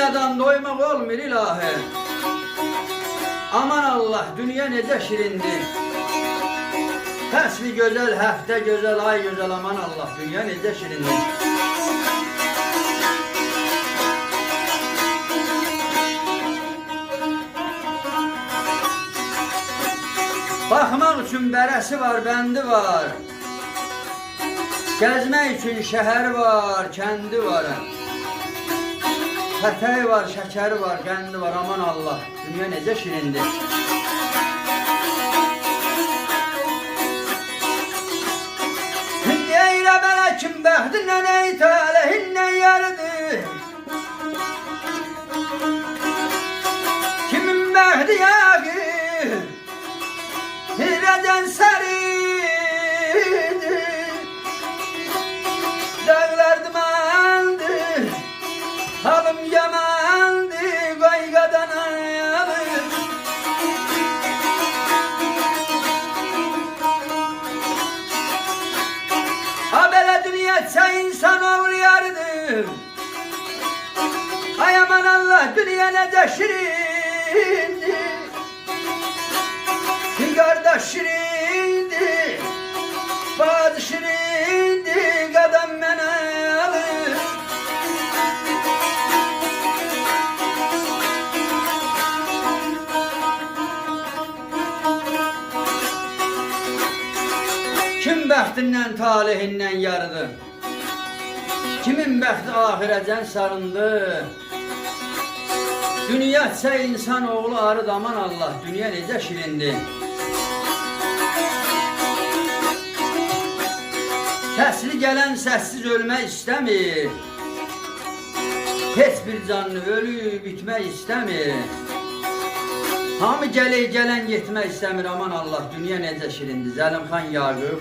Dünyadan doymak olmur ilahi. Aman Allah, dünya necə şirindir. Fəsli gözəl, həftə gözəl, ay gözəl, aman Allah, dünya necə şirindir. Baxmaq üçün bərəsi var, bəndi var. Gəzmək üçün şəhəri var, kəndi var. Xətəyi var, şəkəri var, qəndi var, aman Allah, dünya necə şirindir. Deyirə bələ kim bəxtindən ey tələhindən yarıdır. Kimin bəxti yaqı, hirəcən səridir. Dağlar dumandır, halım yamandır, qayğadan ayalır. Ha belə dünyətsə insan oğlu yarıdır. Ay aman Allah, dünya necə şirindir. Qardaş şirindir, bacı şirindir, qadam mənə alır. Kim bəxtindən, talihindən yarıdır? Kimin bəxti ahirəcən sarındı? Dünyatsə insan oğlu arıd, aman Allah, dünya necə şirindir. Səsli gələn səssiz ölmək istəmir. Heç bir canlı ölüb bitmək istəmir. Hamı gələk gələn yetmək istəmir, aman Allah, dünya necə şirindir. Zəlimxan Yaqub.